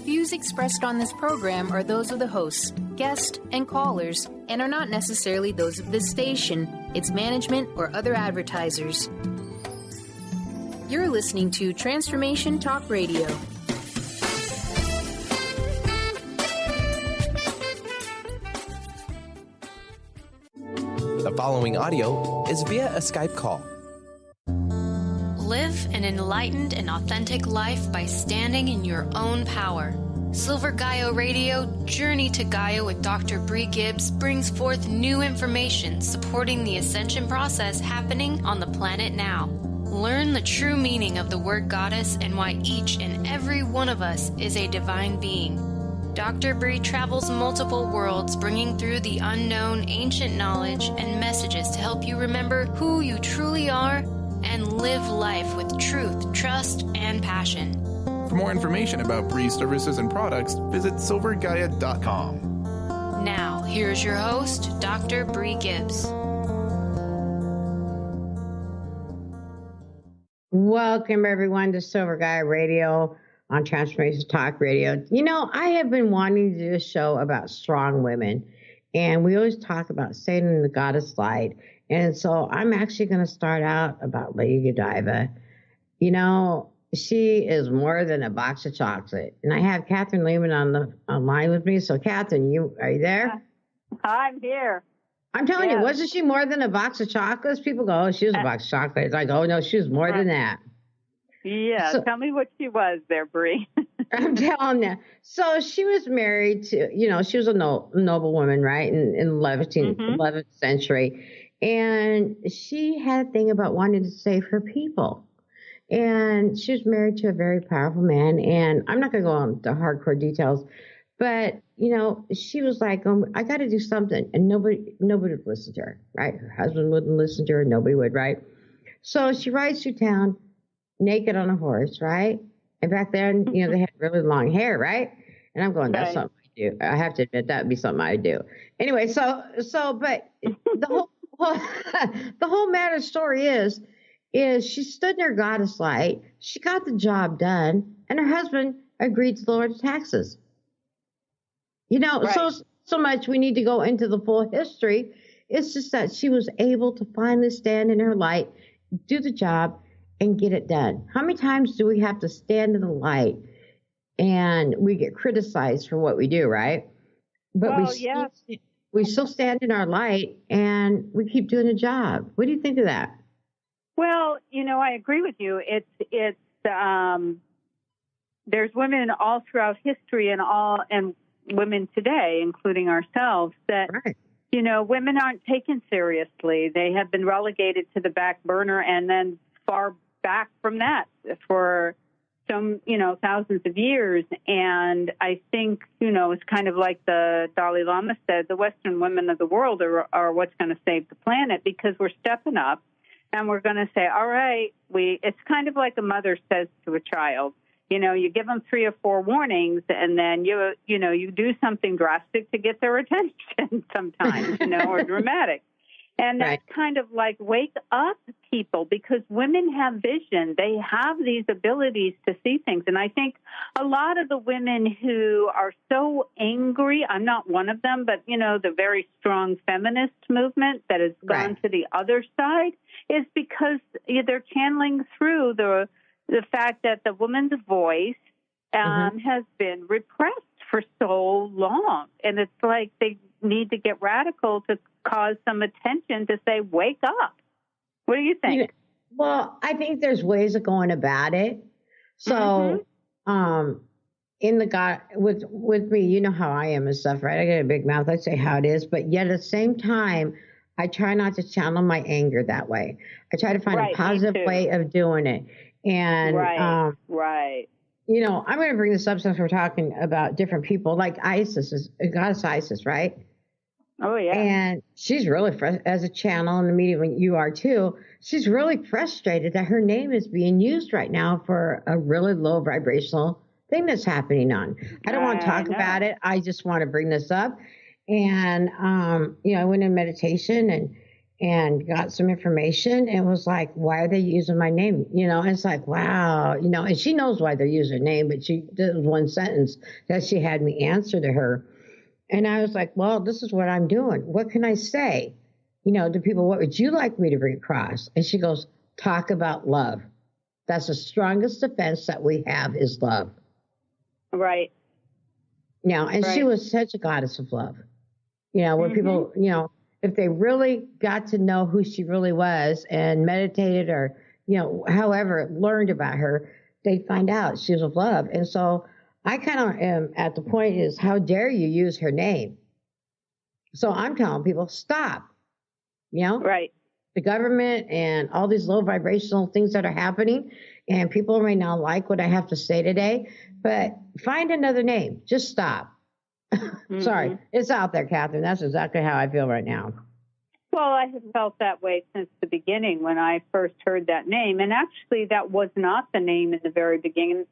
Views expressed on this program are those of the hosts, guests, and callers, and are not necessarily those of this station, its management, or other advertisers. You're listening to Transformation Talk Radio. The following audio is via a Skype call. Live an enlightened and authentic life by standing in your own power. Silver Gaia Radio, Journey to Gaia with Dr. Brie Gibbs brings forth new information supporting the ascension process happening on the planet now. Learn the true meaning of the word goddess and why each and every one of us is a divine being. Dr. Brie travels multiple worlds, bringing through the unknown ancient knowledge and messages to help you remember who you truly are and live life with truth, trust, and passion. For more information about Brie's services and products, visit silvergaia.com. Now, here's your host, Dr. Brie Gibbs. Welcome, everyone, to Silver Gaia Radio on Transformation Talk Radio. You know, I have been wanting to do a show about strong women, and we always talk about staying in the goddess light. And so I'm actually going to start out about Lady Godiva. You know, she is more than a box of chocolate. And I have Kathryn Lehman on the line with me. So, Kathryn, are you there? I'm here. I'm telling you, wasn't she more than a box of chocolates? People go, oh, she was a box of chocolates. I go, oh, no, she was more than that. Yeah, so, tell me what she was there, Brie. I'm telling you. So she was married to, you know, she was a noble woman, right, in 11th century. And she had a thing about wanting to save her people. And she was married to a very powerful man. And I'm not going to go into hardcore details, but, you know, she was like, I got to do something. And nobody would listen to her, right? Her husband wouldn't listen to her. Nobody would, right? So she rides through town naked on a horse, right? And back then, you know, they had really long hair, right? And I'm going, that's something I do. I have to admit, that would be something I do. Anyway, but the whole matter story is she stood in her goddess light, she got the job done, and her husband agreed to lower the taxes. You know, so much we need to go into the full history. It's just that she was able to finally stand in her light, do the job, and get it done. How many times do we have to stand in the light and we get criticized for what we do, right? But we still stand in our light and we keep doing the job. What do you think of that? Well, you know, I agree with you. It's there's women all throughout history and women today, including ourselves, that you know, women aren't taken seriously. They have been relegated to the back burner and then far back from that for some, you know, thousands of years. And I think, you know, it's kind of like the Dalai Lama said, the Western women of the world are what's going to save the planet, because we're stepping up and we're going to say, all right, it's kind of like a mother says to a child, you know, you give them 3 or 4 warnings and then you do something drastic to get their attention sometimes, you know, or dramatic. And that's kind of like, wake up, people, because women have vision. They have these abilities to see things. And I think a lot of the women who are so angry, I'm not one of them, but, you know, the very strong feminist movement that has gone to the other side is because they're channeling through the fact that the woman's voice has been repressed for so long. And it's like they need to get radical to cause some attention to say, wake up. What do you think? Well, I think there's ways of going about it. So, in the God with me, you know how I am and stuff, right? I get a big mouth. I say how it is, but yet at the same time, I try not to channel my anger that way. I try to find a positive way of doing it. And, you know, I'm going to bring this up since we're talking about different people, like Isis, Goddess Isis, right? Oh, yeah. And she's really, as a channel in the media, when you are too, she's really frustrated that her name is being used right now for a really low vibrational thing that's happening on. I don't want to talk about it. I just want to bring this up. And, you know, I went in meditation and got some information and was like, why are they using my name? You know, and it's like, wow, you know, and she knows why they're using her name, but she did one sentence that she had me answer to her. And I was like, well, this is what I'm doing. What can I say? You know, to people, what would you like me to bring across? And she goes, talk about love. That's the strongest defense that we have is love. Right. Now, and she was such a goddess of love. You know, where people, you know, if they really got to know who she really was and meditated or, you know, however, learned about her, they'd find out she was of love. And so I kind of am at the point is, how dare you use her name? So I'm telling people, stop. You know? Right. The government and all these low vibrational things that are happening, and people may not like what I have to say today, but find another name. Just stop. Sorry, it's out there, Kathryn. That's exactly how I feel right now. Well, I have felt that way since the beginning when I first heard that name. And actually, that was not the name in the very beginning,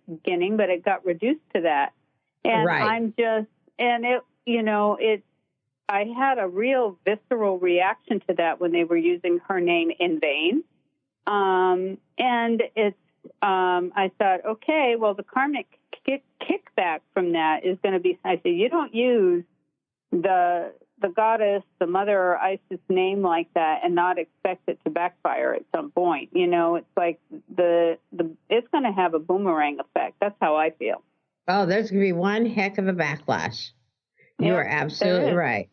but it got reduced to that. And I'm just, and it, you know, I had a real visceral reaction to that when they were using her name in vain. And it's, I thought, okay, well, the karmic kickback from that is going to be, I said, you don't use the goddess, the mother or Isis name like that and not expect it to backfire at some point. You know, it's like it's going to have a boomerang effect. That's how I feel. Oh, there's going to be one heck of a backlash. You are absolutely right.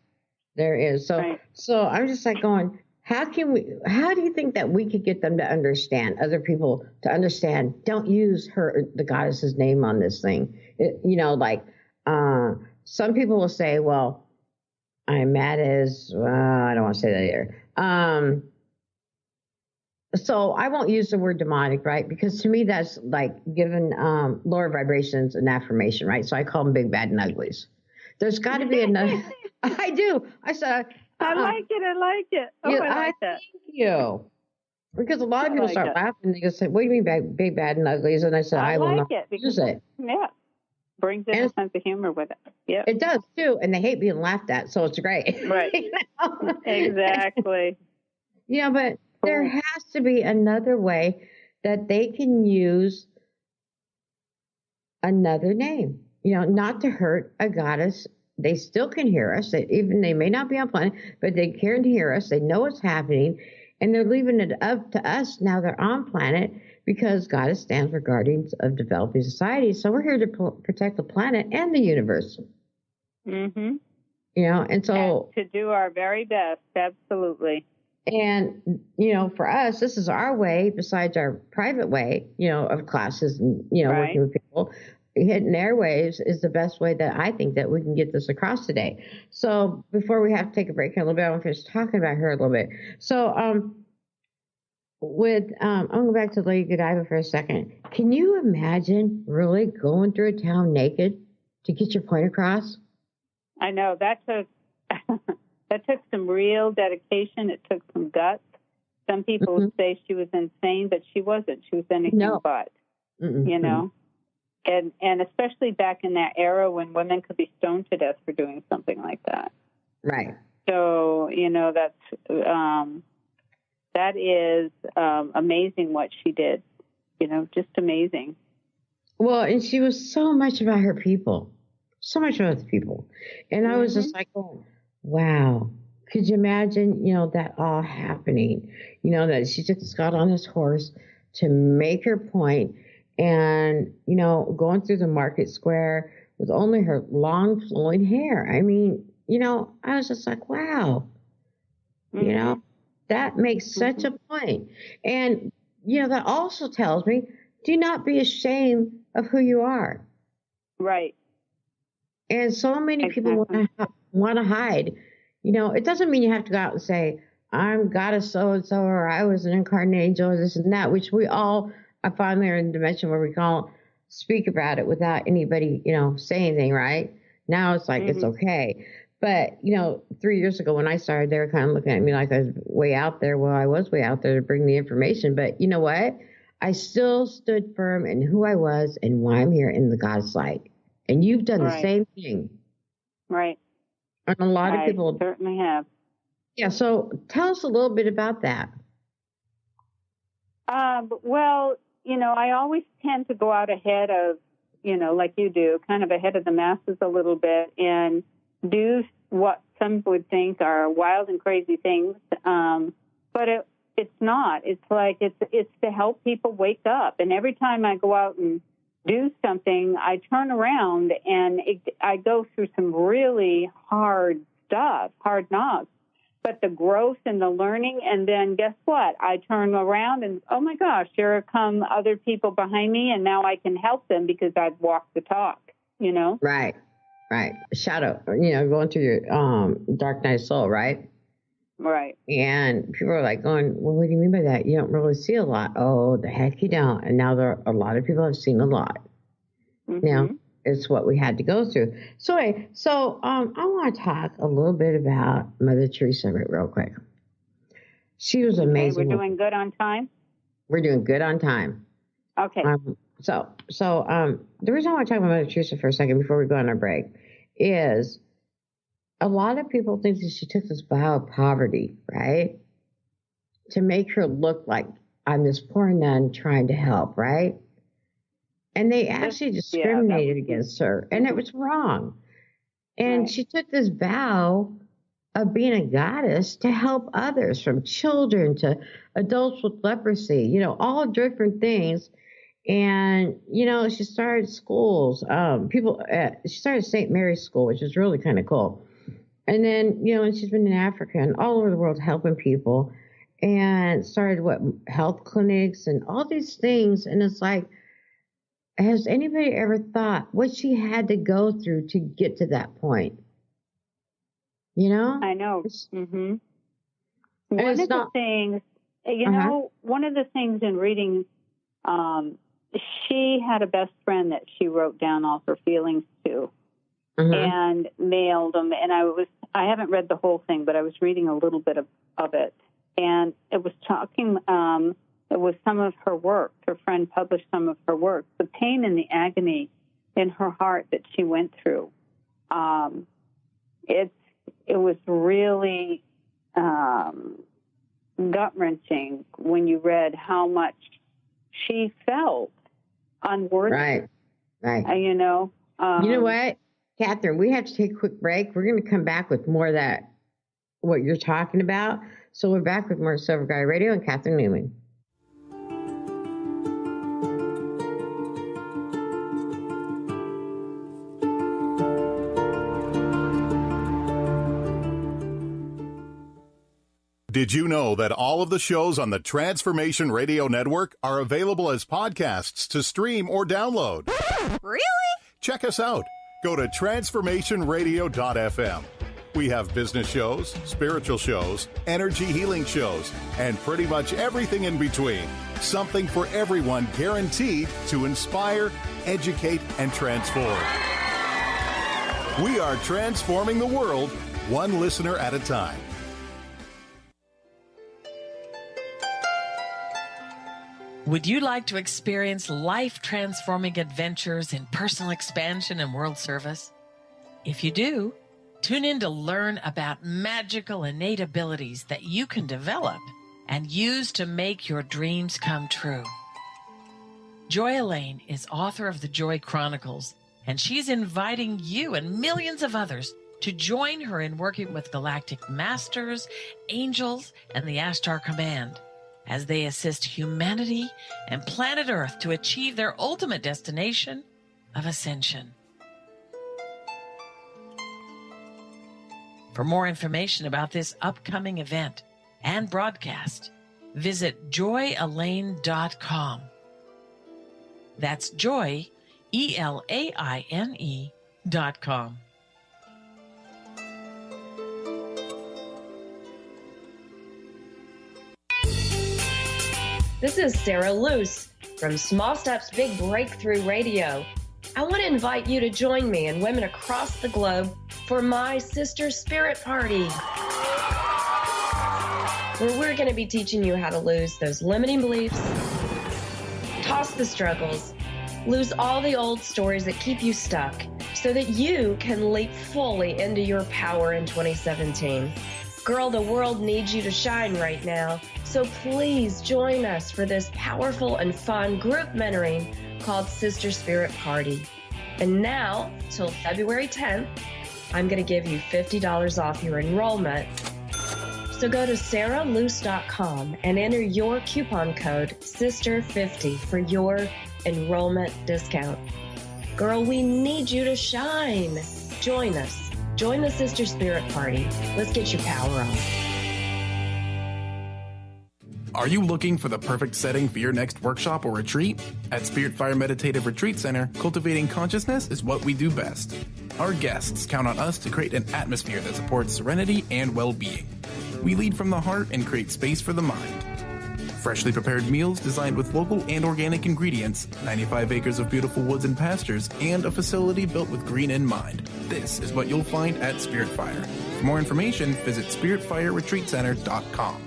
There is. So I'm just like going, how do you think that we could get them to understand, other people to understand, don't use the goddess's name on this thing. You know, like some people will say, well, I'm mad as, I don't want to say that either. So I won't use the word demonic, right? Because to me, that's like giving lower vibrations an affirmation, right? So I call them big, bad, and uglies. There's got to be another. I do. I said, I like it. I like it. Oh, yeah, I like that. Thank you. Because a lot of people start laughing. They just say, what do you mean big, bad, and uglies? And I said, I will not use it. Yeah. Brings in a sense of humor with it. Yeah. It does, too. And they hate being laughed at, so it's great. Right. You know? Exactly. Yeah, but there has to be another way that they can use another name. You know, not to hurt a goddess. They still can hear us. They may not be on planet, but they can hear us. They know what's happening, and they're leaving it up to us. Now they're on planet because Goddess stands for Guardians of Developing Society. So we're here to protect the planet and the universe. Mm-hmm. You know, and so to do our very best, absolutely. And, you know, for us, this is our way, besides our private way, you know, of classes and, you know, working with people. Hitting airwaves is the best way that I think that we can get this across today. So before we have to take a break here a little bit, I want to finish talking about her a little bit. So I'm going to go back to Lady Godiva for a second. Can you imagine really going through a town naked to get your point across? I know that took some real dedication. It took some guts. Some people would say she was insane, but she wasn't. She was anything but, you know. And especially back in that era when women could be stoned to death for doing something like that. Right. So, you know, that is amazing what she did. You know, just amazing. Well, and she was so much about her people. So much about the people. And I was just like, oh, wow. Could you imagine, you know, that all happening? You know, that she just got on this horse to make her point. And, you know, going through the market square with only her long flowing hair. I mean, you know, I was just like, wow, you know, that makes such a point. And, you know, that also tells me, do not be ashamed of who you are. Right. And so many people want to hide. You know, it doesn't mean you have to go out and say, I'm goddess so-and-so, or I was an incarnate angel, or this and that, which we all I finally are in a dimension where we can't speak about it without anybody, you know, saying anything, right? Now it's like, it's okay. But, you know, 3 years ago when I started, they were kind of looking at me like I was way out there. Well, I was way out there to bring the information. But you know what? I still stood firm in who I was and why I'm here in the Goddess light. And you've done the same thing. Right. And a lot of people certainly have. Yeah, so tell us a little bit about that. Well, I always tend to go out ahead of, like you do, kind of ahead of the masses a little bit and do what some would think are wild and crazy things. But it's not. It's like it's to help people wake up. And every time I go out and do something, I turn around and I go through some really hard stuff, hard knocks. But the growth and the learning, and then guess what? I turn around and, oh, my gosh, here come other people behind me, and now I can help them because I've walked the talk, Right. Shadow, going through your dark night soul, right? Right. And people are like going, well, what do you mean by that? You don't really see a lot. Oh, the heck you don't. And now a lot of people have seen a lot. Mm-hmm. It's what we had to go through. So I want to talk a little bit about Mother Teresa real quick. She was amazing. Okay, we're doing good on time? We're doing good on time. Okay. So the reason I want to talk about Mother Teresa for a second before we go on our break is a lot of people think that she took this vow of poverty, right? To make her look like I'm this poor nun trying to help, right? And they actually discriminated against her, and it was wrong. And she took this vow of being a goddess to help others, from children to adults with leprosy, all different things. And, she started schools. She started St. Mary's School, which is really kind of cool. And then, and she's been in Africa and all over the world helping people, and started health clinics and all these things. And it's like, has anybody ever thought what she had to go through to get to that point? I know. Mm-hmm. One of the things in reading, she had a best friend that she wrote down all her feelings to and mailed them. And I haven't read the whole thing, but I was reading a little bit of it. And it was talking, it was some of her work. Her friend published some of her work. The pain and the agony in her heart that she went through. It was really gut-wrenching when you read how much she felt unworthy. Right. You know what, Kathryn? We have to take a quick break. We're going to come back with more of that, what you're talking about. So we're back with more Silver Gaia Radio and Kathryn Newman. Did you know that all of the shows on the Transformation Radio Network are available as podcasts to stream or download? Really? Check us out. Go to transformationradio.fm. We have business shows, spiritual shows, energy healing shows, and pretty much everything in between. Something for everyone, guaranteed to inspire, educate, and transform. We are transforming the world, one listener at a time. Would you like to experience life-transforming adventures in personal expansion and world service? If you do, tune in to learn about magical innate abilities that you can develop and use to make your dreams come true. Joy Elaine is author of the Joy Chronicles, and she's inviting you and millions of others to join her in working with galactic masters, angels, and the Ashtar Command as they assist humanity and planet Earth to achieve their ultimate destination of ascension. For more information about this upcoming event and broadcast, visit joyelaine.com. That's joy, ELAINE.com. This is Sarah Luce from Small Steps Big Breakthrough Radio. I want to invite you to join me and women across the globe for my Sister Spirit Party, where we're going to be teaching you how to lose those limiting beliefs, toss the struggles, lose all the old stories that keep you stuck so that you can leap fully into your power in 2017. Girl, the world needs you to shine right now. So please join us for this powerful and fun group mentoring called Sister Spirit Party. And now, till February 10th, I'm going to give you $50 off your enrollment. So go to sarahluce.com and enter your coupon code SISTER50 for your enrollment discount. Girl, we need you to shine. Join us. Join the Sister Spirit Party. Let's get your power on. Are you looking for the perfect setting for your next workshop or retreat? At Spirit Fire Meditative Retreat Center, cultivating consciousness is what we do best. Our guests count on us to create an atmosphere that supports serenity and well-being. We lead from the heart and create space for the mind. Freshly prepared meals designed with local and organic ingredients, 95 acres of beautiful woods and pastures, and a facility built with green in mind. This is what you'll find at Spirit Fire. For more information, visit spiritfireretreatcenter.com.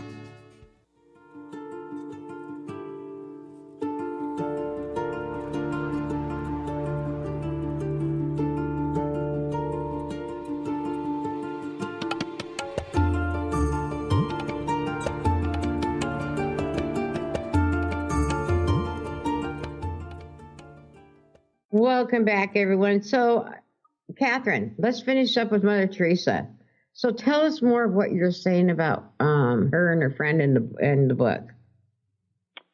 Welcome back, everyone. So, Kathryn, let's finish up with Mother Teresa. So, tell us more of what you're saying about her and her friend in the book.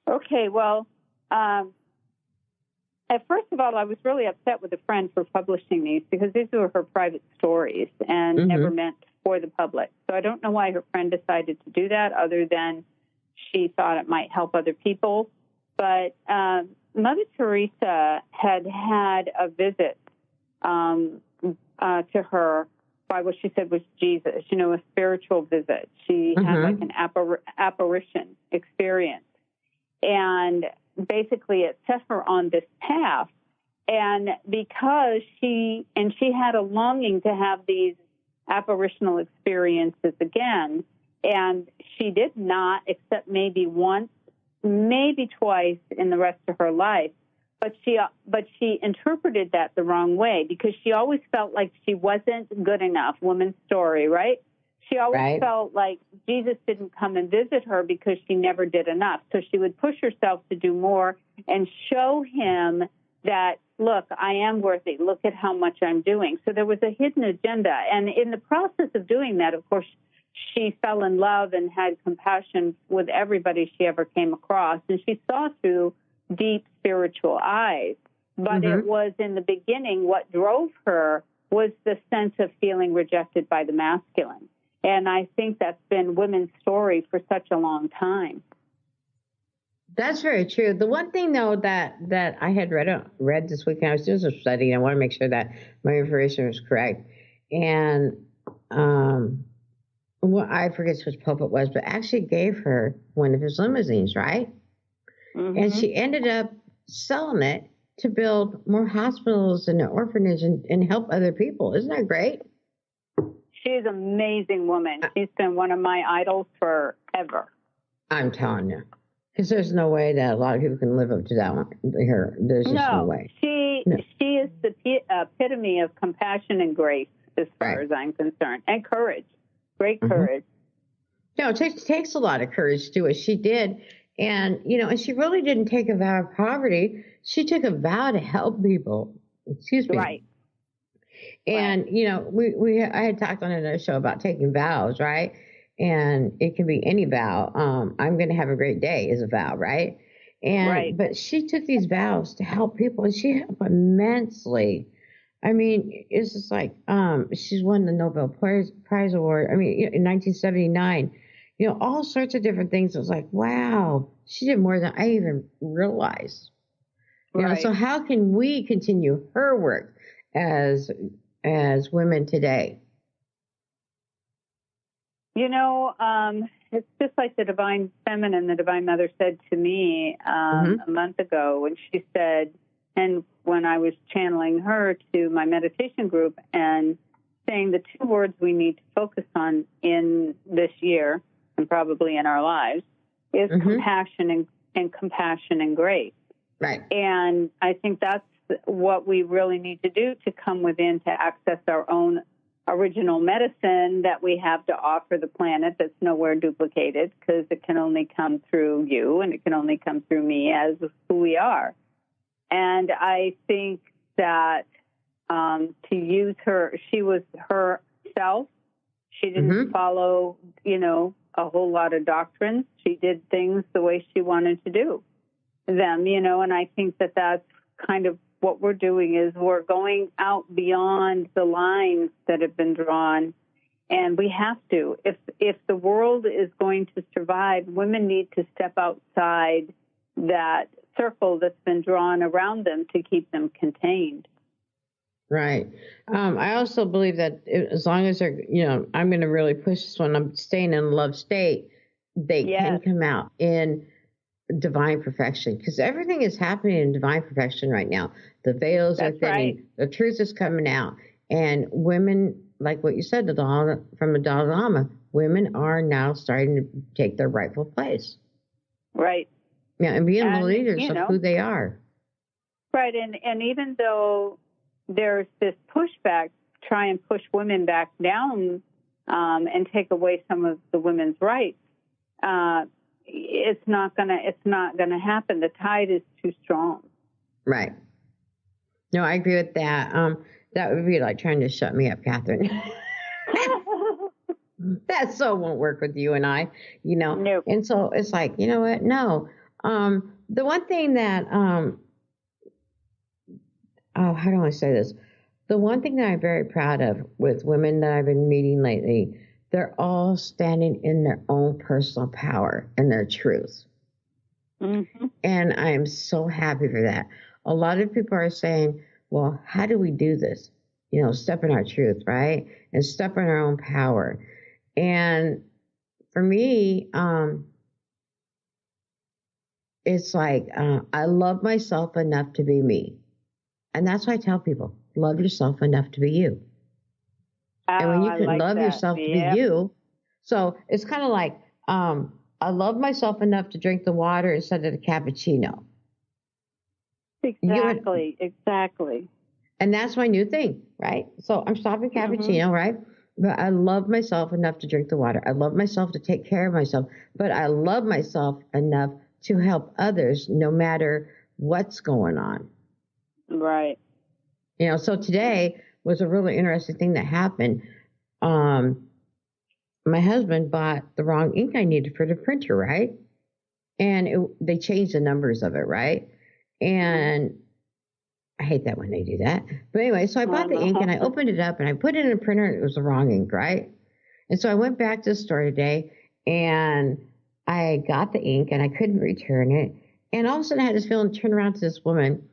Okay, well, first of all, I was really upset with a friend for publishing these because these were her private stories and never meant for the public. So I don't know why her friend decided to do that, other than she thought it might help other people. But Mother Teresa had a visit to her by what she said was Jesus, a spiritual visit. She had like an apparition experience. And basically it set her on this path. And because she had a longing to have these apparitional experiences again, and she did not, except maybe once, maybe twice in the rest of her life, but she interpreted that the wrong way, because she always felt like she wasn't good enough. Woman's story, right? She always felt like Jesus didn't come and visit her because she never did enough. So she would push herself to do more and show him that, look, I am worthy. Look at how much I'm doing. So there was a hidden agenda. And in the process of doing that, of course, she fell in love and had compassion with everybody she ever came across. And she saw through deep spiritual eyes. But it was in the beginning, what drove her was the sense of feeling rejected by the masculine. And I think that's been women's story for such a long time. That's very true. The one thing, though, that I had read this weekend, I was doing some study, and I want to make sure that my information was correct. And well, I forget which pope it was, but actually gave her one of his limousines, right? And she ended up selling it to build more hospitals and an orphanage and help other people. Isn't that great? She's an amazing woman. She's been one of my idols forever. I'm telling you. Because there's no way that a lot of people can live up to that one. There's just no way. She is the epitome of compassion and grace, as far as I'm concerned, and courage. Great courage. No, it takes a lot of courage to do what she did. And, and she really didn't take a vow of poverty. She took a vow to help people. Excuse me. Right. And, I had talked on another show about taking vows, right? And it can be any vow. I'm going to have a great day is a vow, right? And but she took these vows to help people, and she helped immensely. I mean, it's just like she's won the Nobel Prize Award. I mean, in 1979, all sorts of different things. It was like, wow, she did more than I even realized. So how can we continue her work as women today? It's just like the Divine Feminine, the Divine Mother said to me a month ago when she said, and when I was channeling her to my meditation group and saying the two words we need to focus on in this year and probably in our lives is compassion and grace. Right. And I think that's what we really need to do to come within to access our own original medicine that we have to offer the planet that's nowhere duplicated, because it can only come through you and it can only come through me as who we are. And I think that to use her, she was herself. She didn't follow, a whole lot of doctrines. She did things the way she wanted to do them, and I think that that's kind of what we're doing, is we're going out beyond the lines that have been drawn, and we have to. If the world is going to survive, women need to step outside that circle that's been drawn around them to keep them contained. Right. I also believe that as long as they're, I'm going to really push this one, I'm staying in love state, they can come out in divine perfection, because everything is happening in divine perfection right now. The veils are thinning, the truth is coming out, and women, like what you said, from the Dalai Lama, women are now starting to take their rightful place. Right. Yeah, and being the leaders of who they are. Right, and even though there's this pushback, try and push women back down and take away some of the women's rights, it's not gonna happen. The tide is too strong. Right. No, I agree with that. That would be like trying to shut me up, Kathryn. That so won't work with you and I, Nope. And so it's like, you know what? No. The one thing that, how do I say this? The one thing that I'm very proud of with women that I've been meeting lately, they're all standing in their own personal power and their truth. Mm-hmm. And I'm so happy for that. A lot of people are saying, well, how do we do this? Step in our truth, right? And step in our own power. And for me, it's like, I love myself enough to be me. And that's why I tell people, love yourself enough to be you. And when you can love yourself to be you, so it's kind of like, I love myself enough to drink the water instead of the cappuccino. Exactly. And that's my new thing, right? So I'm stopping cappuccino, right? But I love myself enough to drink the water. I love myself to take care of myself. But I love myself enough to help others no matter what's going on. Right. So today was a really interesting thing that happened. My husband bought the wrong ink I needed for the printer, right? And they changed the numbers of it, right? And I hate that when they do that. But anyway, so I bought the ink and I opened it up and I put it in a printer and it was the wrong ink, right? And so I went back to the store today and I got the ink and I couldn't return it. And all of a sudden I had this feeling to turn around to this woman,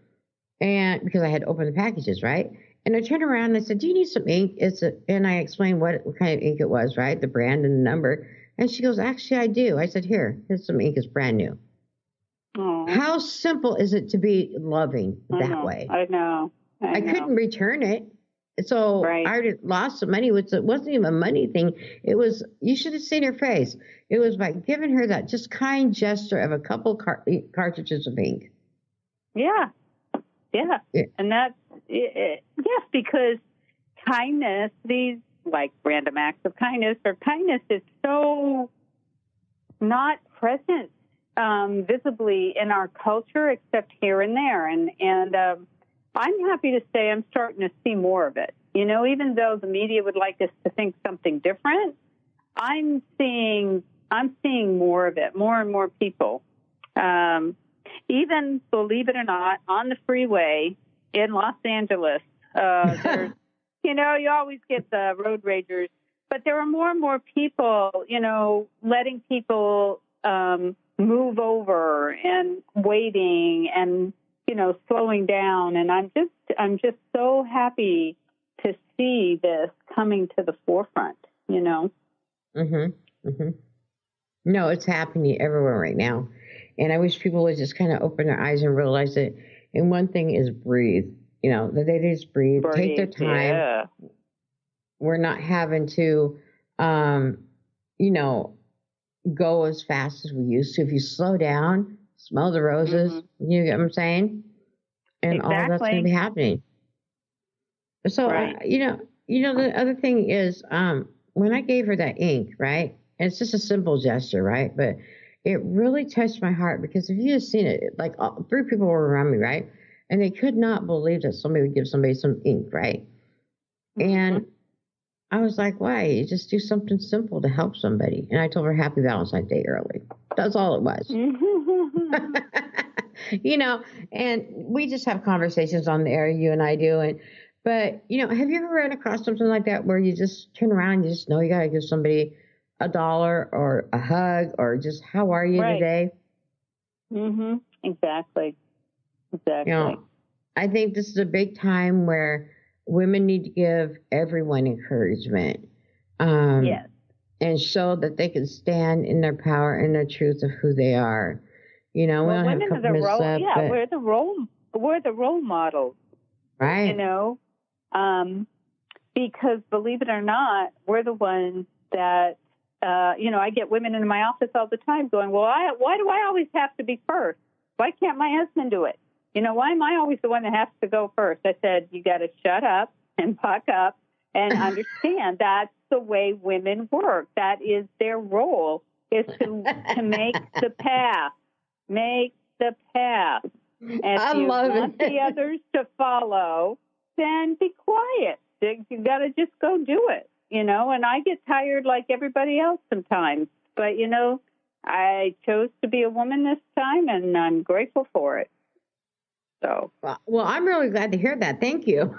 and because I had opened the packages, right? And I turned around and I said, do you need some ink? And I explained what kind of ink it was, right? The brand and the number. And she goes, actually, I do. I said, here's some ink. It's brand new. Aww. How simple is it to be loving that way? I know. I couldn't return it. So I already lost some money, which it wasn't even a money thing. It was, you should have seen her face. It was by giving her that just kind gesture of a couple cartridges of ink. Yeah. And that's, yes, because kindness, these like random acts of kindness, or kindness is so not present visibly in our culture, except here and there. And I'm happy to say I'm starting to see more of it. Even though the media would like us to think something different, I'm seeing more of it, more and more people. Even, believe it or not, on the freeway in Los Angeles, there's, you always get the road ragers, but there are more and more people, letting people move over and waiting and, slowing down. And I'm just so happy to see this coming to the forefront, No, it's happening everywhere right now. And I wish people would just kind of open their eyes and realize it. And one thing is breathe. That they just breathe, take their time. Yeah. We're not having to, go as fast as we used to. If you slow down, smell the roses, you get what I'm saying? And all that's going to be happening. So, the other thing is, when I gave her that ink, right? And it's just a simple gesture, right? But it really touched my heart because if you had seen it, like 3 people were around me, right? And they could not believe that somebody would give somebody some ink, right? And I was like, why? You just do something simple to help somebody. And I told her Happy Valentine's Day early. That's all it was. And we just have conversations on the air, you and I do. But have you ever run across something like that where you just turn around and you just know you got to give somebody $1 or a hug or just, how are you today? Exactly. I think this is a big time where women need to give everyone encouragement. Yes. And show that they can stand in their power and their truth of who they are. Women are the role. Yeah, we're the role models. Right. Because believe it or not, we're the ones that, I get women in my office all the time going, well, why do I always have to be first? Why can't my husband do it? Why am I always the one that has to go first? I said, you got to shut up and buck up and understand that's the way women work. That is their role, is to make the path. Make the path. And if you want the others to follow, then be quiet. You got to just go do it, and I get tired like everybody else sometimes. But, I chose to be a woman this time, and I'm grateful for it. So. Well, I'm really glad to hear that. Thank you.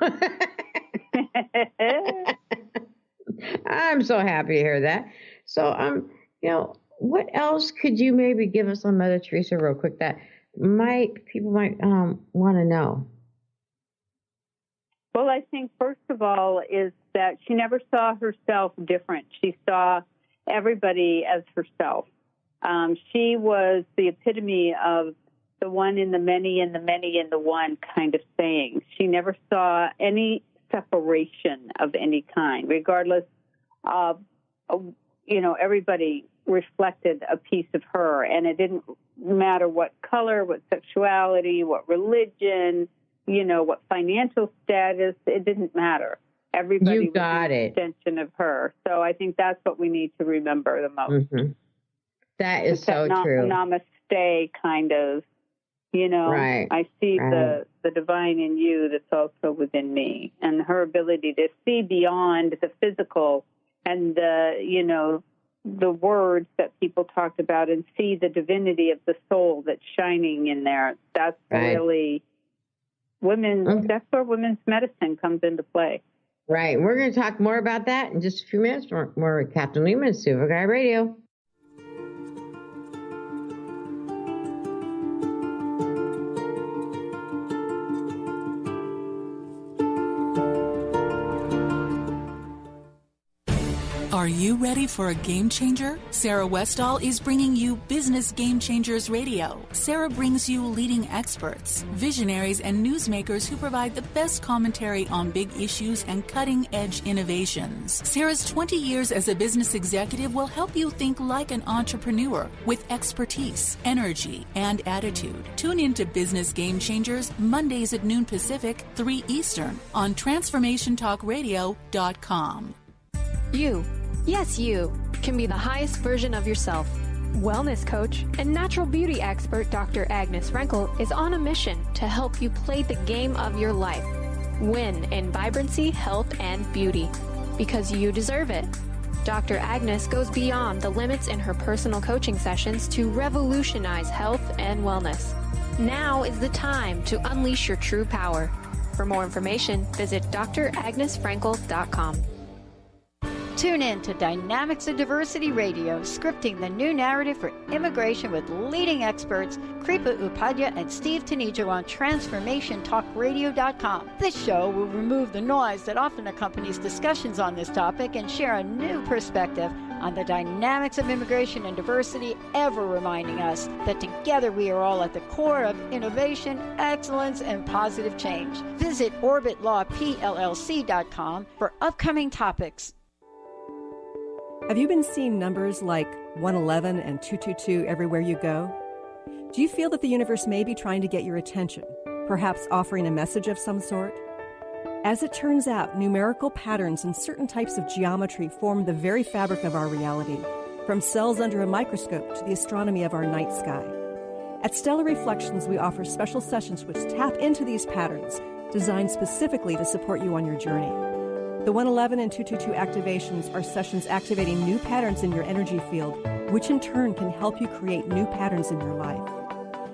I'm so happy to hear that. So, what else could you maybe give us on Mother Teresa real quick that people might want to know? Well, I think first of all is that she never saw herself different. She saw everybody as herself. She was the epitome of the one in the many and the many in the one kind of saying. She never saw any separation of any kind, regardless of, everybody reflected a piece of her, and it didn't matter what color, what sexuality, what religion, what financial status, it didn't matter. Everybody was an extension of her. So I think that's what we need to remember the most. Mm-hmm. That is so true. Namaste kind of, right. I see the divine in you that's also within me, and her ability to see beyond the physical and the words that people talked about and see the divinity of the soul that's shining in there. That's really that's where women's medicine comes into play. Right. We're going to talk more about that in just a few minutes. More with Kathryn Lehman, Silver Gaia Radio. Are you ready for a game changer? Sarah Westall is bringing you Business Game Changers Radio. Sarah brings you leading experts, visionaries, and newsmakers who provide the best commentary on big issues and cutting-edge innovations. Sarah's 20 years as a business executive will help you think like an entrepreneur with expertise, energy, and attitude. Tune into Business Game Changers Mondays at noon Pacific, 3 Eastern on TransformationTalkRadio.com. Yes, you can be the highest version of yourself. Wellness coach and natural beauty expert Dr. Agnes Frenkel is on a mission to help you play the game of your life. Win in vibrancy, health, and beauty. Because you deserve it. Dr. Agnes goes beyond the limits in her personal coaching sessions to revolutionize health and wellness. Now is the time to unleash your true power. For more information, visit dragnesfrankel.com. Tune in to Dynamics of Diversity Radio, scripting the new narrative for immigration with leading experts Kripa Upadhyaya and Steve Tanijo on TransformationTalkRadio.com. This show will remove the noise that often accompanies discussions on this topic and share a new perspective on the dynamics of immigration and diversity, ever reminding us that together we are all at the core of innovation, excellence, and positive change. Visit OrbitLawPLLC.com for upcoming topics. Have you been seeing numbers like 111 and 222 everywhere you go? Do you feel that the universe may be trying to get your attention, perhaps offering a message of some sort? As it turns out, numerical patterns and certain types of geometry form the very fabric of our reality, from cells under a microscope to the astronomy of our night sky. At Stellar Reflections, we offer special sessions which tap into these patterns, designed specifically to support you on your journey. The 111 and 222 activations are sessions activating new patterns in your energy field, which in turn can help you create new patterns in your life.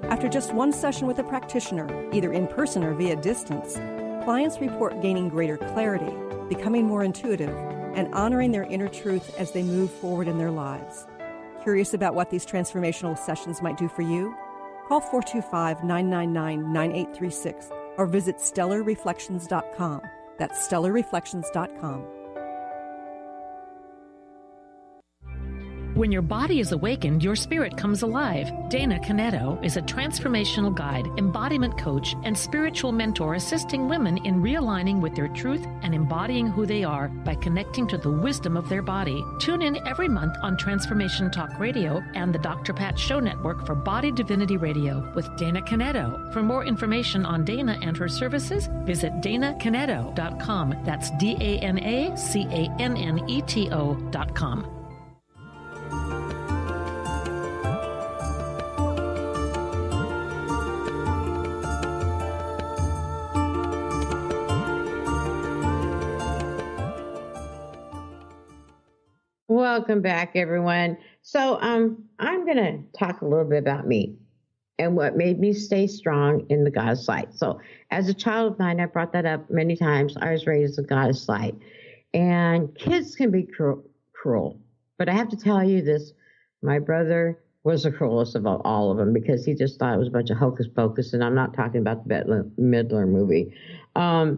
After just one session with a practitioner, either in person or via distance, clients report gaining greater clarity, becoming more intuitive, and honoring their inner truth as they move forward in their lives. Curious about what these transformational sessions might do for you? Call 425-999-9836 or visit stellarreflections.com. That's stellarreflections.com. When your body is awakened, your spirit comes alive. Dana Canetto is a transformational guide, embodiment coach, and spiritual mentor assisting women in realigning with their truth and embodying who they are by connecting to the wisdom of their body. Tune in every month on Transformation Talk Radio and the Dr. Pat Show Network for Body Divinity Radio with Dana Canetto. For more information on Dana and her services, visit danacanetto.com. That's DANACANNETO.com. Welcome back, everyone. So I'm going to talk a little bit about me and what made me stay strong in the goddess light. So as a child of mine, I brought that up many times. I was raised as a goddess light. And kids can be cruel. But I have to tell you this, my brother was the cruelest of all of them because he just thought it was a bunch of hocus pocus. And I'm not talking about the Bette Midler movie. And,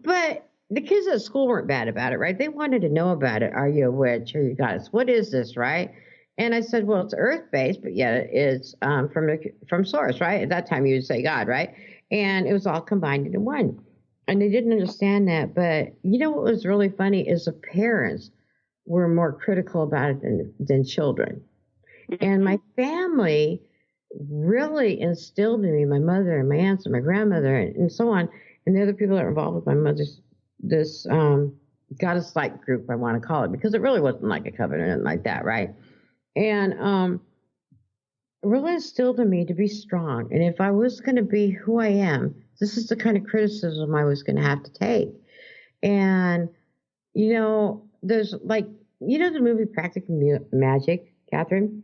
but the kids at school weren't bad about it, right? They wanted to know about it. Are you a witch? Are you a goddess? What is this, right? And I said, well, it's earth-based, but yet it's from source, right? At that time, you would say God, right? And it was all combined into one. And they didn't understand that. But what was really funny is the parents were more critical about it than children. And my family really instilled in me, my mother and my aunts and my grandmother and so on, and the other people that were involved with my mother's this goddess light group, I want to call it, because it really wasn't like a covenant like that, right? And really instilled in me to be strong. And if I was going to be who I am, this is the kind of criticism I was going to have to take. And, there's the movie Practical Magic, Kathryn?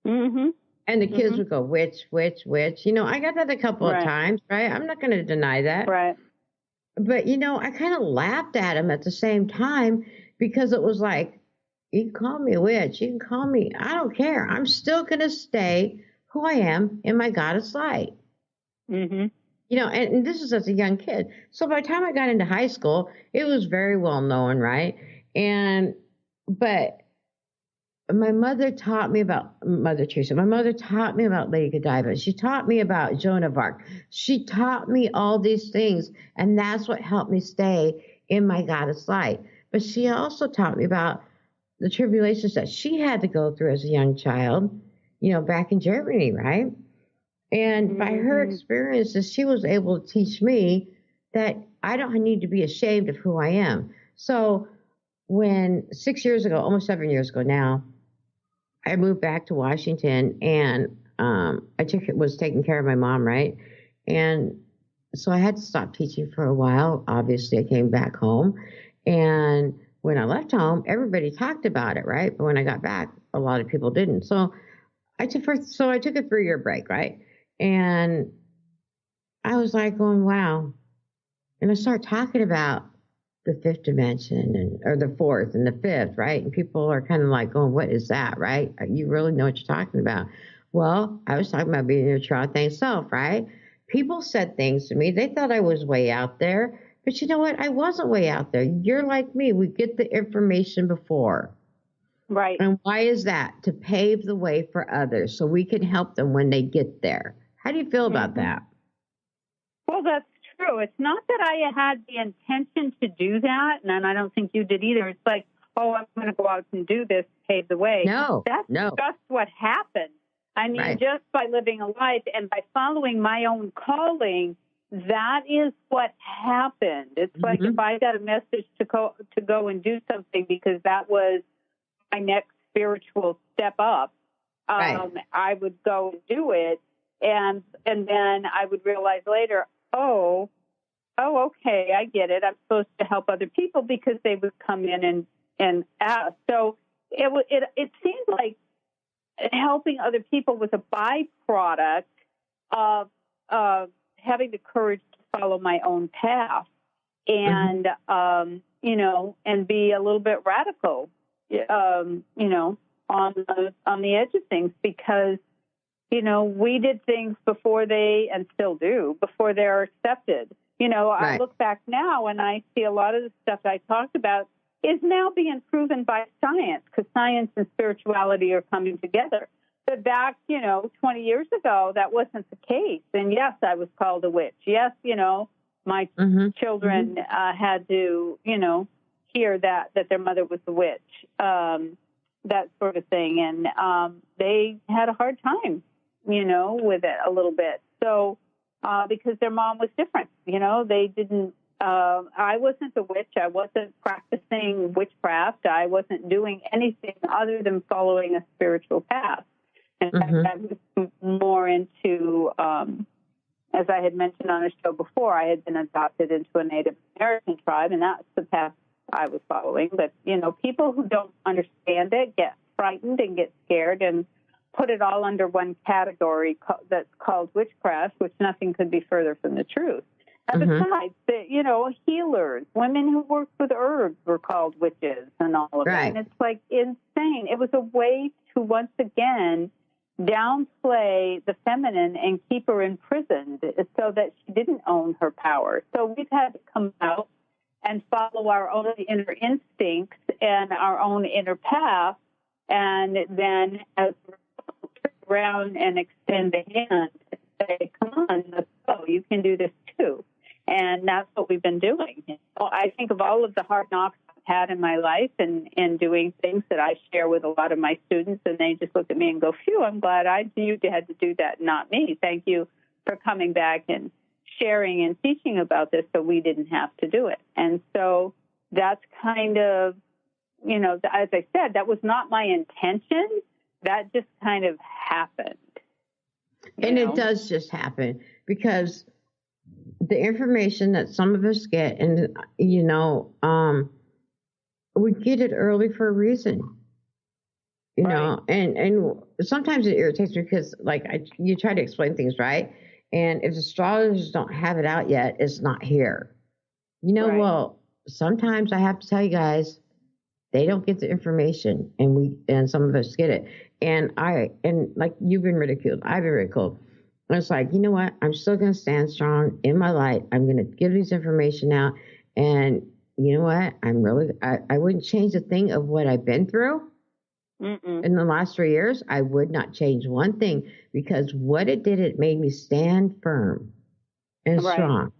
Mm-hmm. And the kids would go, witch, witch, witch. I got that a couple of times, right? I'm not going to deny that. Right. But, I kind of laughed at him at the same time because it was like, you can call me a witch. You can call me, I don't care. I'm still going to stay who I am in my goddess light. Mm-hmm. And this is as a young kid. So by the time I got into high school, it was very well known, right? But my mother taught me about Mother Teresa. My mother taught me about Lady Godiva. She taught me about Joan of Arc. She taught me all these things, and that's what helped me stay in my goddess light. But she also taught me about the tribulations that she had to go through as a young child, back in Germany, right? And by her experiences, she was able to teach me that I don't need to be ashamed of who I am. So when 6 years ago, almost 7 years ago now, I moved back to Washington, and I was taking care of my mom, right? And so I had to stop teaching for a while. Obviously, I came back home. And when I left home, everybody talked about it, right? But when I got back, a lot of people didn't. So I took a 3-year break, right? And I was like going, wow. And I started talking about the fifth dimension or the fourth and the fifth, right? And people are kind of like going, what is that, right? You really know what you're talking about. Well, I was talking about being your true authentic self, right? People said things to me. They thought I was way out there. But you know what? I wasn't way out there. You're like me. We get the information before. Right. And why is that? To pave the way for others so we can help them when they get there. How do you feel about that? Well, that's true. It's not that I had the intention to do that, and I don't think you did either. It's like, oh, I'm going to go out and do this, pave the way. That's just what happened. I mean, just by living a life and by following my own calling, that is what happened. It's like if I got a message to go and do something because that was my next spiritual step up, I would go and do it, and then I would realize later, oh, okay, I get it. I'm supposed to help other people because they would come in and ask. So it seemed like helping other people was a byproduct of having the courage to follow my own path and, you know, and be a little bit radical, you know, on the edge of things because, you know, we did things before they, and still do, before they're accepted. You know, I look back now and I see a lot of the stuff I talked about is now being proven by science because science and spirituality are coming together. But back, you know, 20 years ago, that wasn't the case. And yes, I was called a witch. Yes, you know, my children had to, you know, hear that their mother was a witch, that sort of thing. And they had a hard time, you know, with it a little bit. So because their mom was different, you know, they didn't, I wasn't a witch. I wasn't practicing witchcraft. I wasn't doing anything other than following a spiritual path. In fact, I was more into, as I had mentioned on a show before, I had been adopted into a Native American tribe, and that's the path I was following. But, you know, people who don't understand it get frightened and get scared and put it all under one category that's called witchcraft, which nothing could be further from the truth. And besides, you know, healers, women who worked with herbs were called witches and all of that. And it's like insane. It was a way to once again downplay the feminine and keep her imprisoned so that she didn't own her power. So we've had to come out and follow our own inner instincts and our own inner path, and then as around and extend the hand and say, come on, let's go. You can do this too. And that's what we've been doing. I think of all of the hard knocks I've had in my life and doing things that I share with a lot of my students, and they just look at me and go, phew, I'm glad you had to do that, not me. Thank you for coming back and sharing and teaching about this so we didn't have to do it. And so that's kind of, you know, as I said, that was not my intention. That just kind of happened. And it does just happen because the information that some of us get, and, you know, we get it early for a reason, you know, and sometimes it irritates me because, like, you try to explain things, right? And if astrologers don't have it out yet, it's not here. You know, well, sometimes I have to tell you guys, they don't get the information, and some of us get it. And like, you've been ridiculed, I've been ridiculed. And it's like, you know what? I'm still going to stand strong in my light. I'm going to give these information out. And you know what? I wouldn't change a thing of what I've been through in the last 3 years. I would not change one thing because what it did, it made me stand firm and strong.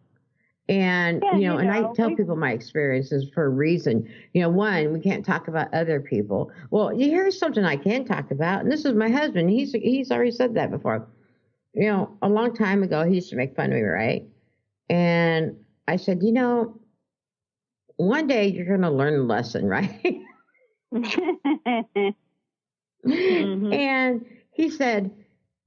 And, you know, and I tell people my experiences for a reason. You know, one, we can't talk about other people. Well, here's something I can talk about. And this is my husband. He's already said that before. You know, a long time ago, he used to make fun of me, right? And I said, you know, one day you're going to learn the lesson, right? And he said,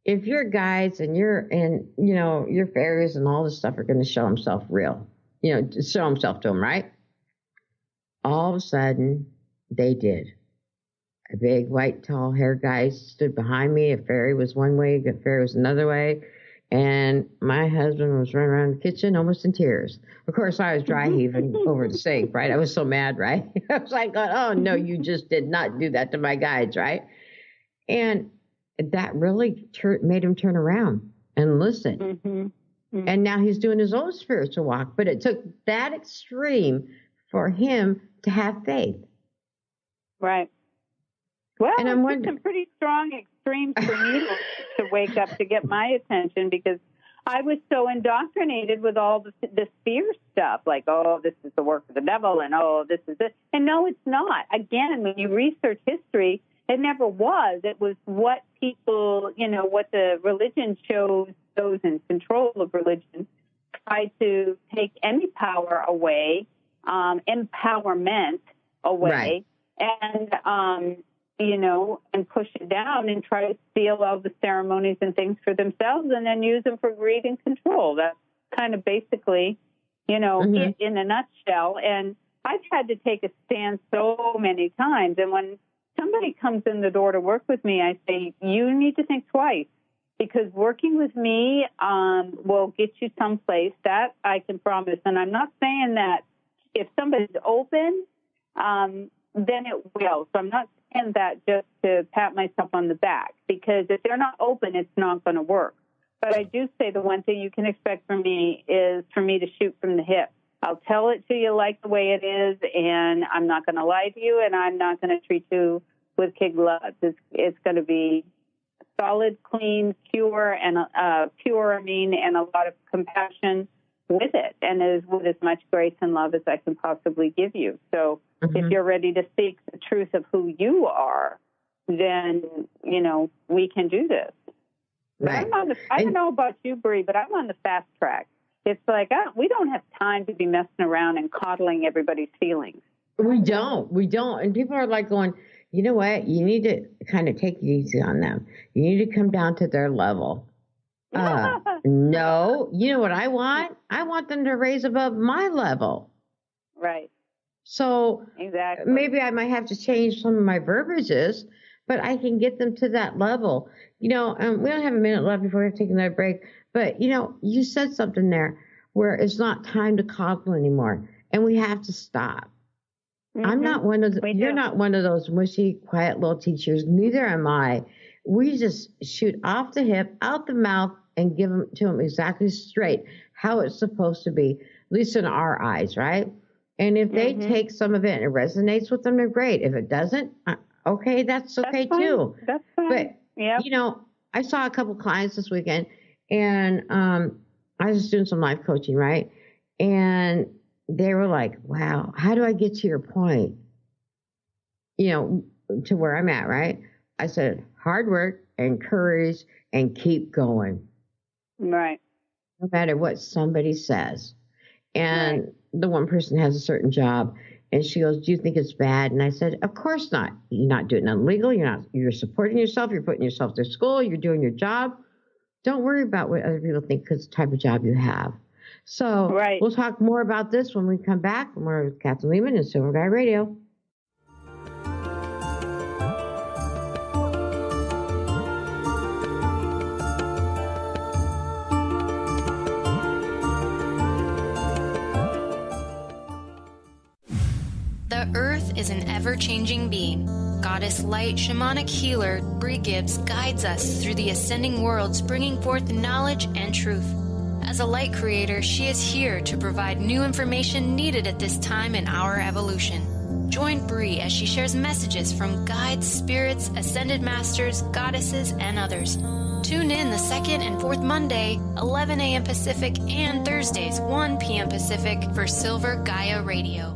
if your guides and you know, your fairies and all this stuff are going to show himself real, you know, to show himself to him, right? All of a sudden, they did. A big, white, tall-haired guy stood behind me. A fairy was one way, a fairy was another way. And my husband was running around the kitchen almost in tears. Of course, I was dry heaving over the sink, right? I was so mad, right? I was like, oh, no, you just did not do that to my guides, right? And that really made him turn around and listen. And now he's doing his own spiritual walk. But it took that extreme for him to have faith. Right. Well, and it took some pretty strong extremes for me to wake up to get my attention because I was so indoctrinated with all this fear stuff, like, oh, this is the work of the devil, and oh, this is it. And no, it's not. Again, when you research history, it never was. It was what people, you know, what the religion chose, those in control of religion try to take any power away, empowerment away, and, and push it down and try to steal all the ceremonies and things for themselves and then use them for greed and control. That's kind of basically, it in a nutshell. And I've had to take a stand so many times. And when somebody comes in the door to work with me, I say, you need to think twice, because working with me will get you someplace. That I can promise. And I'm not saying that if somebody's open, then it will. So I'm not saying that just to pat myself on the back, because if they're not open, it's not going to work. But I do say the one thing you can expect from me is for me to shoot from the hip. I'll tell it to you like the way it is, and I'm not going to lie to you, and I'm not going to treat you with kid gloves. It's going to be solid, clean, pure, and and a lot of compassion with it, and with as much grace and love as I can possibly give you. So if you're ready to seek the truth of who you are, then, we can do this. Right. I don't know about you, Brie, but I'm on the fast track. It's like, we don't have time to be messing around and coddling everybody's feelings. We don't. And people are like going, you know what? You need to kind of take it easy on them. You need to come down to their level. No. You know what I want? I want them to raise above my level. Right. So exactly. Maybe I might have to change some of my verbiages, but I can get them to that level. We don't have a minute left before we have to take another break. But, you said something there where it's not time to coddle anymore, and we have to stop. I'm not one of you're not one of those mushy, quiet little teachers. Neither am I. We just shoot off the hip, out the mouth, and give them to them exactly straight how it's supposed to be, at least in our eyes, right? And if they take some of it and it resonates with them, they're great. If it doesn't, okay, that's okay too. That's fine. But, I saw a couple clients this weekend, and I was doing some life coaching, right? And they were like, wow, how do I get to your point? To where I'm at, right? I said, hard work and courage and keep going. Right. No matter what somebody says. And the one person has a certain job, and she goes, do you think it's bad? And I said, of course not. You're not doing nothing illegal. You're supporting yourself. You're putting yourself through school. You're doing your job. Don't worry about what other people think, because it's the type of job you have. So we'll talk more about this when we come back. More with Kathryn Lehman and Silver Gaia Radio. The Earth is an ever-changing being. Goddess Light Shamanic Healer Brie Gibbs guides us through the ascending worlds, bringing forth knowledge and truth. As a light creator, she is here to provide new information needed at this time in our evolution. Join Brie as she shares messages from guides, spirits, ascended masters, goddesses, and others. Tune in the second and fourth Monday, 11 a.m. Pacific, and Thursdays, 1 p.m. Pacific for Silver Gaia Radio.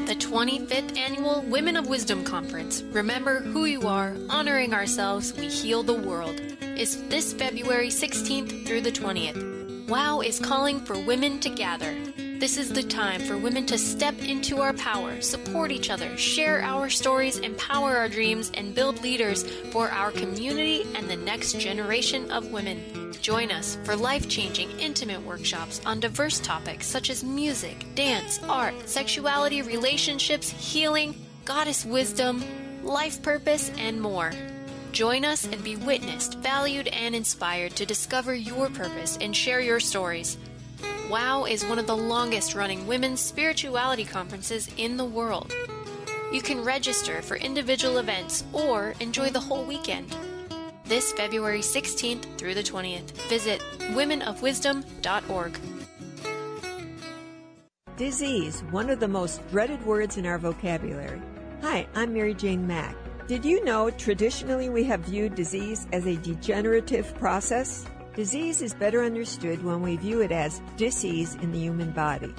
The 25th Annual Women of Wisdom Conference, Remember Who You Are, Honoring Ourselves, We Heal the World, is this February 16th through the 20th. WOW is calling for women to gather. This is the time for women to step into our power, support each other, share our stories, empower our dreams, and build leaders for our community and the next generation of women. Join us for life-changing, intimate workshops on diverse topics such as music, dance, art, sexuality, relationships, healing, goddess wisdom, life purpose, and more. Join us and be witnessed, valued, and inspired to discover your purpose and share your stories. WOW is one of the longest-running women's spirituality conferences in the world. You can register for individual events or enjoy the whole weekend. This February 16th through the 20th. Visit womenofwisdom.org. Disease, one of the most dreaded words in our vocabulary. Hi, I'm Mary Jane Mack. Did you know traditionally we have viewed disease as a degenerative process? Disease is better understood when we view it as dis-ease in the human body.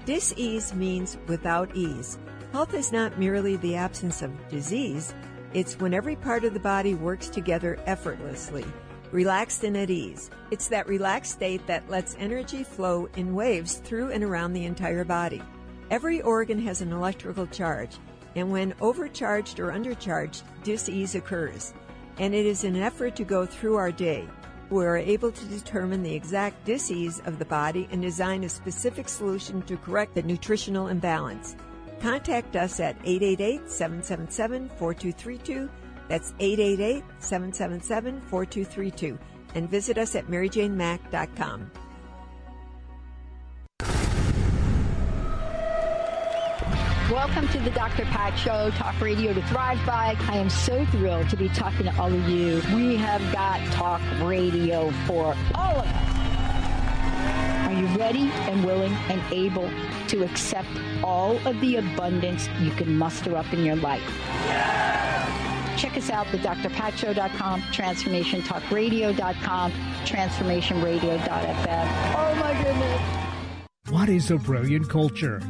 Dis-ease means without ease. Health is not merely the absence of disease. It's when every part of the body works together effortlessly. relaxed and at ease. It's that relaxed state that lets energy flow in waves through and around the entire body. Every organ has an electrical charge, and when overcharged or undercharged, dis-ease occurs. And it is an effort to go through our day. We are able to determine the exact dis-ease of the body and design a specific solution to correct the nutritional imbalance. Contact us at 888-777-4232. That's 888-777-4232. And visit us at maryjanemack.com. Welcome to the Dr. Pat Show, talk radio to thrive by. I am so thrilled to be talking to all of you. We have got talk radio for all of us. Are you ready and willing and able to accept all of the abundance you can muster up in your life? Check us out at drpatshow.com, transformationtalkradio.com, transformationradio.fm. Oh my goodness. What is a brilliant culture?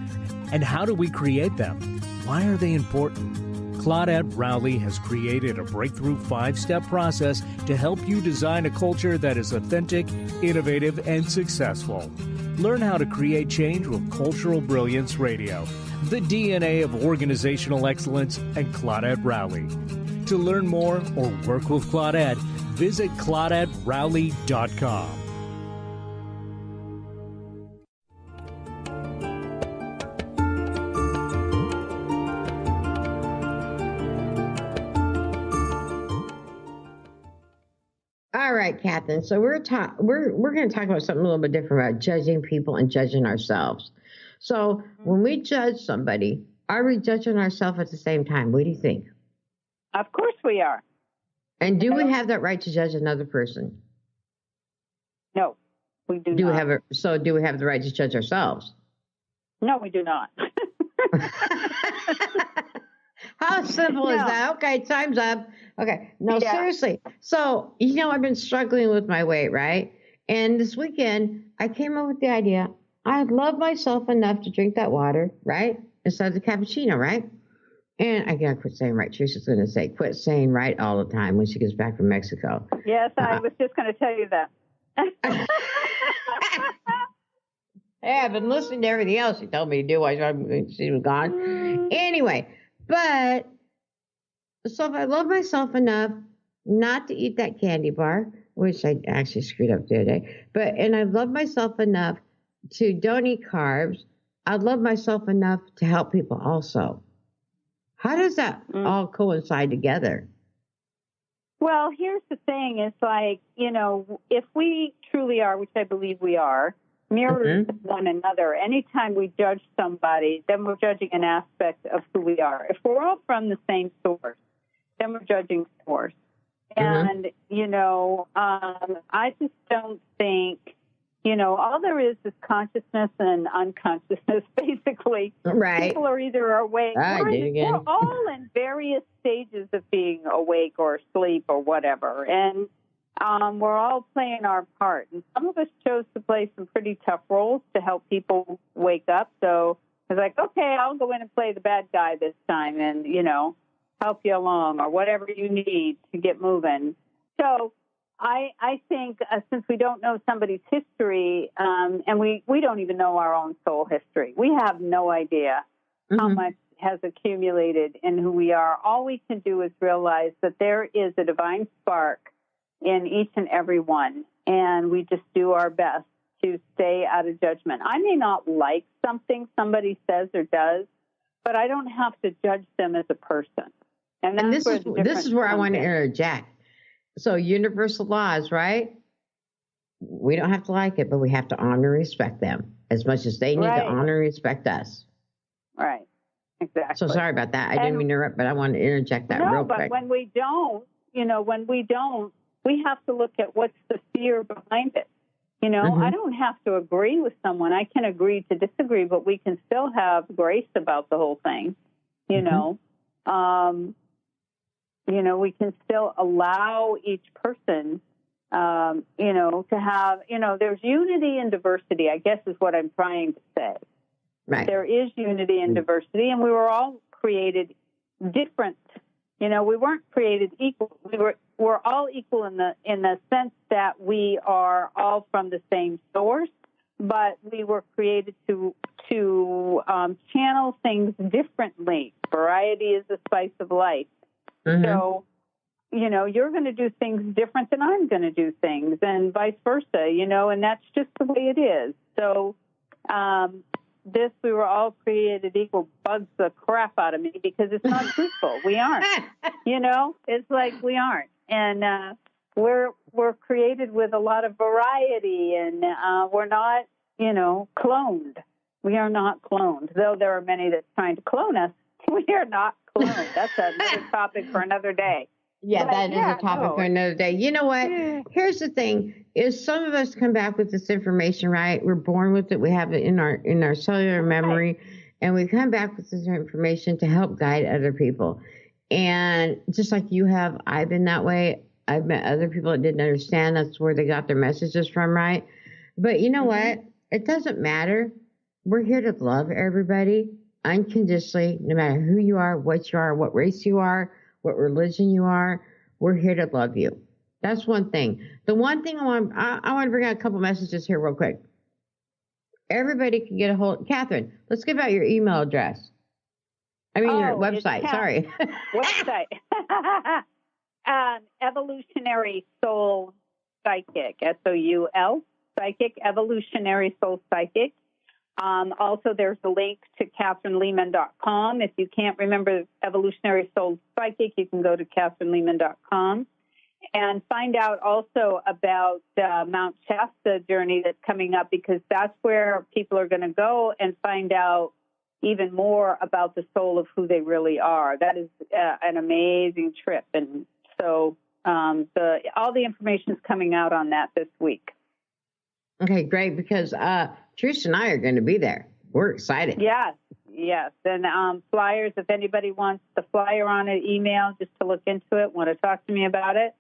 And how do we create them? Why are they important? Claudette Rowley has created a breakthrough 5-step process to help you design a culture that is authentic, innovative, and successful. Learn how to create change with Cultural Brilliance Radio, the DNA of organizational excellence, and Claudette Rowley. To learn more or work with Claudette, visit ClaudetteRowley.com. All right, Kathryn. So we're going to talk about something a little bit different about judging people and judging ourselves. So when we judge somebody, are we judging ourselves at the same time? What do you think? Of course we are. And do we have that right to judge another person? No, we do not. Do we have the right to judge ourselves? No, we do not. How simple is that? Okay, time's up. Okay, no, seriously. So, I've been struggling with my weight, right? And this weekend, I came up with the idea, I love myself enough to drink that water, right? Instead of the cappuccino, right? And I gotta quit saying right. Teresa's going to say, quit saying right all the time when she gets back from Mexico. Yes, I was just going to tell you that. Hey, I've been listening to everything else she told me to do while she was gone. Anyway, so if I love myself enough not to eat that candy bar, which I actually screwed up the other day, and I love myself enough to don't eat carbs, I love myself enough to help people also. How does that all coincide together? Well, here's the thing. It's like, if we truly are, which I believe we are, mirrors one another. Anytime we judge somebody, then we're judging an aspect of who we are. If we're all from the same source, then we're judging source. And, I just don't think, all there is consciousness and unconsciousness, basically. Right. People are either awake. We're all in various stages of being awake or asleep or whatever. And we're all playing our part. And some of us chose to play some pretty tough roles to help people wake up. So I was like, okay, I'll go in and play the bad guy this time and, help you along or whatever you need to get moving. So I think since we don't know somebody's history and we don't even know our own soul history, we have no idea how much has accumulated in who we are. All we can do is realize that there is a divine spark in each and every one, and we just do our best to stay out of judgment. I may not like something somebody says or does, but I don't have to judge them as a person. And this is where I want to interject. So universal laws, right? We don't have to like it, but we have to honor and respect them as much as they need to honor and respect us. Right. Exactly. So sorry about that. I didn't mean to interrupt, but I wanted to interject that real quick. No, but when we don't, we have to look at what's the fear behind it. I don't have to agree with someone. I can agree to disagree, but we can still have grace about the whole thing. We can still allow each person, to have, there's unity and diversity, I guess is what I'm trying to say. Right. There is unity and diversity, and we were all created different, You know, we weren't created equal. We're all equal in the sense that we are all from the same source, but we were created to channel things differently. Variety is the spice of life. Mm-hmm. So, you know, you're going to do things different than I'm going to do things, and vice versa, you know, and that's just the way it is. So we were all created equal bugs the crap out of me because it's not truthful. We aren't. You know, it's like we aren't. And we're created with a lot of variety, and we're not, you know, cloned. We are not cloned, though there are many that's trying to clone us. We are not cloned. That's another topic for another day. Yeah, that is a topic for another day. You know what? Yeah. Here's the thing: is some of us come back with this information, right? We're born with it. We have it in our cellular memory, and we come back with this information to help guide other people. And just like you have, I've been that way. I've met other people that didn't understand. That's where they got their messages from, right? But you know what? It doesn't matter. We're here to love everybody unconditionally, no matter who you are, what you are, what race you are, what religion you are. We're here to love you. That's one thing. The one thing I want to bring out a couple messages here real quick. Everybody can get a hold. Kathryn, let's give out your email address. I mean, your website. Sorry. Website. Evolutionary Soul Psychic. SOUL. Psychic. Evolutionary Soul Psychic. Also, there's a link to KathrynLehman.com. If you can't remember Evolutionary Soul Psychic, you can go to KathrynLehman.com and find out also about Mount Shasta journey that's coming up, because that's where people are going to go and find out even more about the soul of who they really are. That is an amazing trip. And so all the information is coming out on that this week. Okay, great, because Trish and I are going to be there. We're excited. Yes. And flyers, if anybody wants the flyer on an email just to look into it, want to talk to me about it,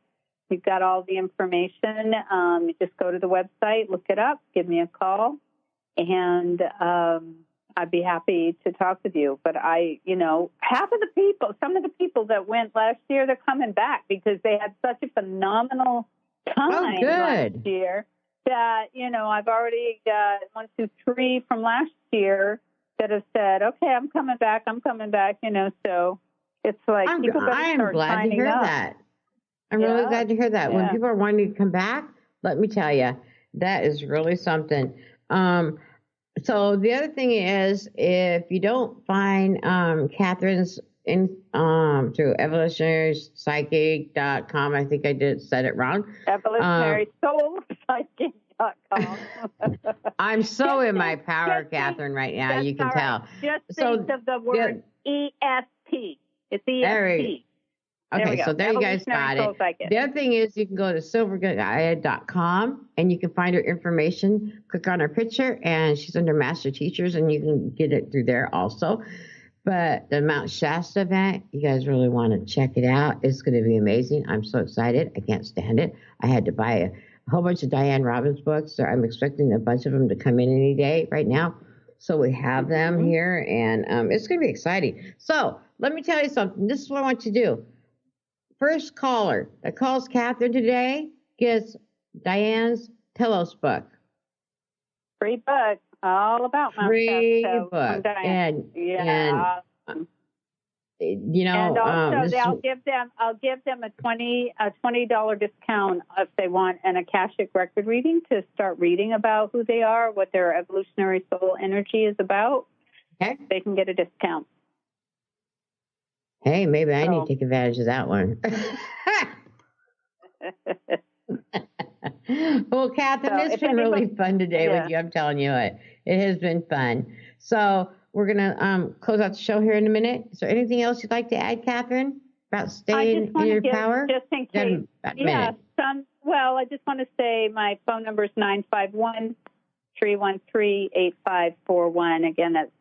you've got all the information. You just go to the website, look it up, give me a call, and I'd be happy to talk with you. But some of the people that went last year, they're coming back because they had such a phenomenal time last year. That, you know, I've already got 1, 2, 3 from last year that have said, okay, I'm coming back, you know, so it's like people better start signing up. I'm glad to hear that. I'm really glad to hear that. Yeah. When people are wanting to come back, let me tell you, that is really something. So the other thing is, if you don't find Kathryn's through evolutionarypsychic.com. I think I said it wrong. Evolutionarysoulpsychic.com. I'm so in my power, Kathryn, right now. You can tell. Just think of the word ESP. It's ESP. Okay, so there you guys got it. The other thing is you can go to silvergaia.com and you can find her information. Click on her picture, and she's under Master Teachers, and you can get it through there also. But the Mount Shasta event, you guys really want to check it out. It's going to be amazing. I'm so excited. I can't stand it. I had to buy a whole bunch of Diane Robbins books. So I'm expecting a bunch of them to come in any day right now. So we have them here, and it's going to be exciting. So let me tell you something. This is what I want you to do. First caller that calls Kathryn today gets Diane's Telos book. Free book. All about my free book, and you know, and also I'll give them a $20 discount if they want an Akashic record reading to start reading about who they are, what their evolutionary soul energy is about. Okay, they can get a discount. Hey, maybe I need to take advantage of that one. Well, Kathryn, it's been really fun today with you. I'm telling you it. It has been fun. So we're going to close out the show here in a minute. Is there anything else you'd like to add, Kathryn, about staying in your power? Just in case. I just want to say my phone number is 951-313-8541. Again, that's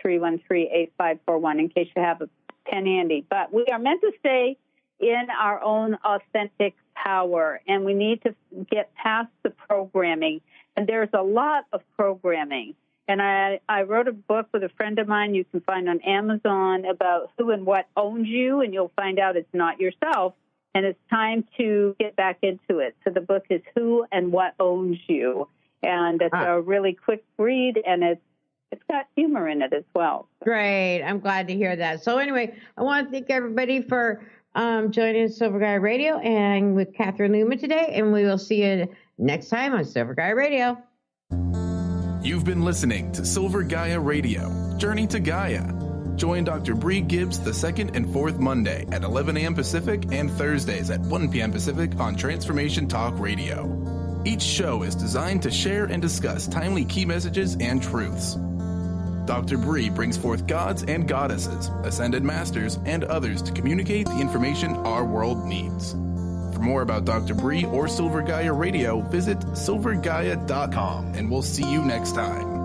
951-313-8541 in case you have a pen handy. But we are meant to stay in our own authentic power, and we need to get past the programming. And there's a lot of programming, And I wrote a book with a friend of mine you can find on Amazon about who and what owns you, and you'll find out it's not yourself, and it's time to get back into it. So the book is Who and What Owns You, and it's a really quick read, and it's got humor in it as well. Great. I'm glad to hear that. So anyway, I want to thank everybody for joining Silver Gaia Radio and with Kathryn Newman today, and we will see you next time on Silver Gaia Radio. You've been listening to Silver Gaia Radio, Journey to Gaia. Join Dr. Brie Gibbs the second and fourth Monday at 11 a.m. Pacific and Thursdays at 1 p.m. Pacific on Transformation Talk Radio. Each show is designed to share and discuss timely key messages and truths. Dr. Brie brings forth gods and goddesses, ascended masters, and others to communicate the information our world needs. For more about Dr. Brie or Silver Gaia Radio, visit silvergaia.com, and we'll see you next time.